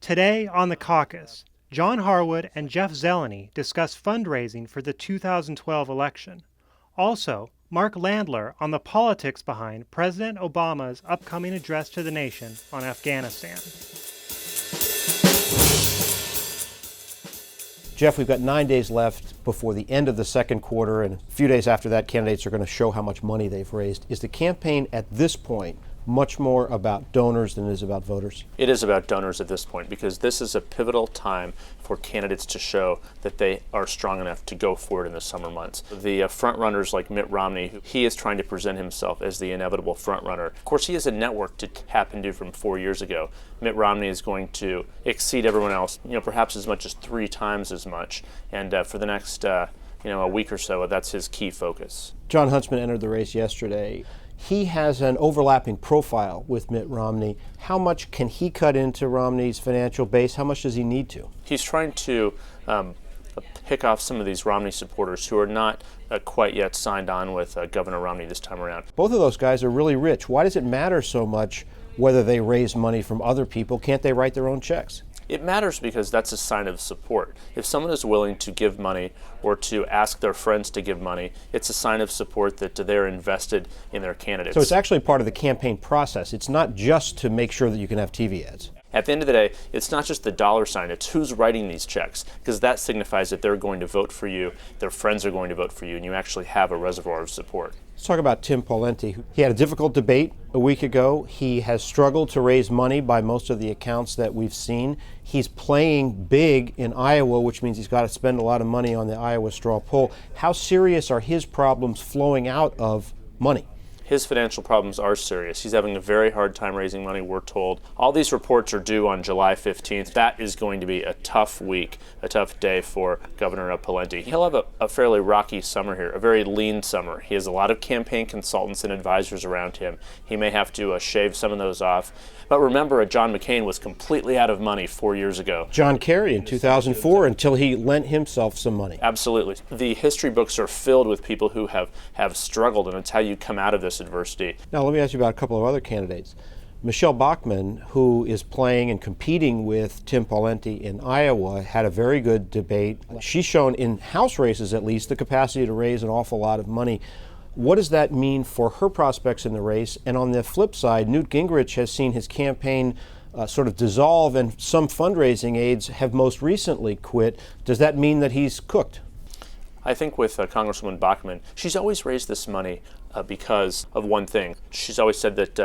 Today on the Caucus, John Harwood and Jeff Zeleny discuss fundraising for the 2012 election. Also, Mark Landler on the politics behind President Obama's upcoming address to the nation on Afghanistan. Jeff, we've got 9 days left before the end of the second quarter, and a few days after that, candidates are going to show how much money they've raised. Is the campaign at this point much more about donors than it is about voters? It is about donors at this point because this is a pivotal time for candidates to show that they are strong enough to go forward in the summer months. The front runners like Mitt Romney, he is trying to present himself as the inevitable front runner. Of course, he has a network to tap into from 4 years ago. Mitt Romney is going to exceed everyone else, perhaps as much as 3 times as much. And for the next, a week or so, that's his key focus. Jon Huntsman entered the race yesterday. He has an overlapping profile with Mitt Romney. How much can he cut into Romney's financial base? How much does he need to? He's trying to pick off some of these Romney supporters who are not quite yet signed on with Governor Romney this time around. Both of those guys are really rich. Why does it matter so much whether they raise money from other people? Can't they write their own checks? It matters because that's a sign of support. If someone is willing to give money or to ask their friends to give money, it's a sign of support that they're invested in their candidates. So it's actually part of the campaign process. It's not just to make sure that you can have TV ads. At the end of the day, it's not just the dollar sign, it's who's writing these checks, because that signifies that they're going to vote for you, their friends are going to vote for you, and you actually have a reservoir of support. Let's talk about Tim Pawlenty. He had a difficult debate a week ago. He has struggled to raise money by most of the accounts that we've seen. He's playing big in Iowa, which means he's got to spend a lot of money on the Iowa straw poll. How serious are his problems flowing out of money? His financial problems are serious. He's having a very hard time raising money, we're told. All these reports are due on July 15th. That is going to be a tough week, a tough day for Governor Pawlenty. He'll have a fairly rocky summer here, a very lean summer. He has a lot of campaign consultants and advisors around him. He may have to shave some of those off. But remember, John McCain was completely out of money 4 years ago. John Kerry in 2004 until he lent himself some money. Absolutely. The history books are filled with people who have struggled, and it's how you come out of this adversity. Now let me ask you about a couple of other candidates. Michelle Bachmann, who is playing and competing with Tim Pawlenty in Iowa, had a very good debate. She's shown in House races at least the capacity to raise an awful lot of money. What does that mean for her prospects in the race? And on the flip side, Newt Gingrich has seen his campaign sort of dissolve, and some fundraising aides have most recently quit. Does that mean that he's cooked? I think with Congresswoman Bachmann, she's always raised this money because of one thing. She's always said that,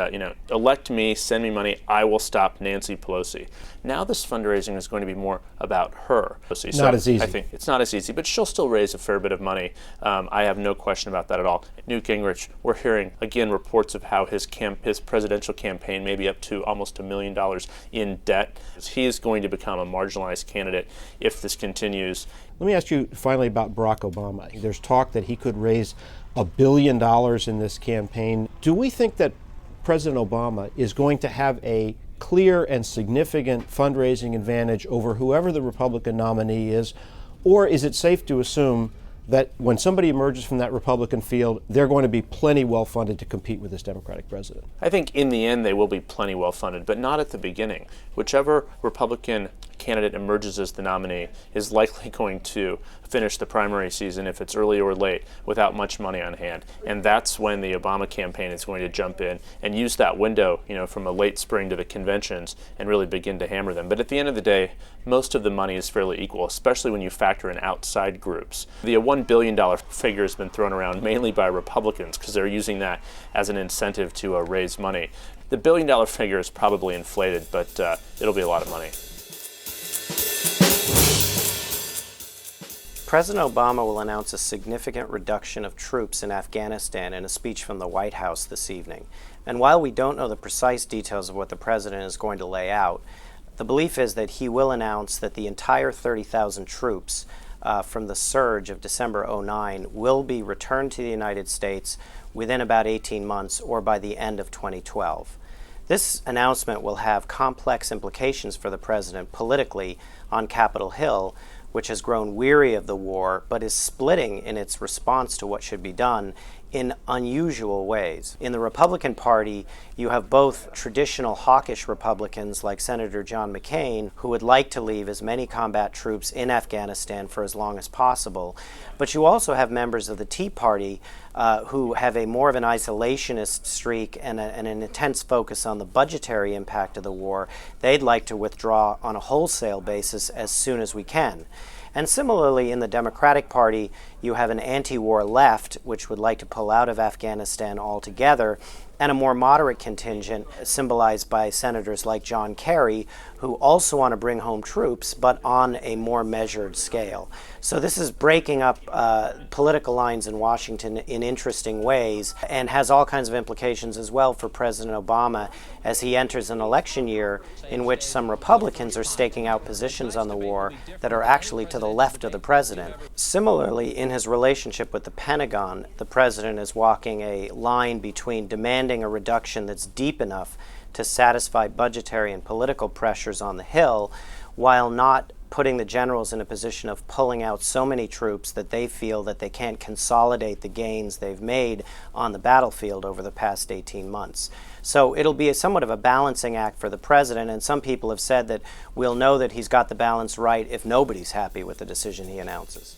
elect me, send me money, I will stop Nancy Pelosi. Now this fundraising is going to be more about her. Not as easy. I think it's not as easy, but she'll still raise a fair bit of money. I have no question about that at all. Newt Gingrich, we're hearing, again, reports of how his presidential campaign may be up to almost $1 million in debt. He is going to become a marginalized candidate if this continues. Let me ask you finally about Barack Obama. There's talk that he could raise $1 billion in this campaign. Do we think that President Obama is going to have a clear and significant fundraising advantage over whoever the Republican nominee is? Or is it safe to assume that when somebody emerges from that Republican field, they're going to be plenty well-funded to compete with this Democratic president? I think in the end they will be plenty well-funded, but not at the beginning. Whichever Republican candidate emerges as the nominee is likely going to finish the primary season, if it's early or late, without much money on hand. And that's when the Obama campaign is going to jump in and use that window, from a late spring to the conventions and really begin to hammer them. But at the end of the day, most of the money is fairly equal, especially when you factor in outside groups. The $1 billion figure has been thrown around mainly by Republicans because they're using that as an incentive to raise money. The $1 billion figure is probably inflated, but it'll be a lot of money. President Obama will announce a significant reduction of troops in Afghanistan in a speech from the White House this evening. And while we don't know the precise details of what the president is going to lay out, the belief is that he will announce that the entire 30,000 troops from the surge of December 2009 will be returned to the United States within about 18 months or by the end of 2012. This announcement will have complex implications for the president politically on Capitol Hill, which has grown weary of the war but is splitting in its response to what should be done in unusual ways. In the Republican Party, you have both traditional hawkish Republicans like Senator John McCain, who would like to leave as many combat troops in Afghanistan for as long as possible, but you also have members of the Tea Party who have a more of an isolationist streak and an intense focus on the budgetary impact of the war. They'd like to withdraw on a wholesale basis as soon as we can. And similarly, in the Democratic Party, you have an anti-war left, which would like to pull out of Afghanistan altogether, and a more moderate contingent symbolized by senators like John Kerry, who also want to bring home troops, but on a more measured scale. So this is breaking up political lines in Washington in interesting ways, and has all kinds of implications as well for President Obama as he enters an election year in which some Republicans are staking out positions on the war that are actually to the left of the president. Similarly, in his relationship with the Pentagon, the president is walking a line between demanding a reduction that's deep enough to satisfy budgetary and political pressures on the Hill, while not putting the generals in a position of pulling out so many troops that they feel that they can't consolidate the gains they've made on the battlefield over the past 18 months. So it'll be somewhat of a balancing act for the president, and some people have said that we'll know that he's got the balance right if nobody's happy with the decision he announces.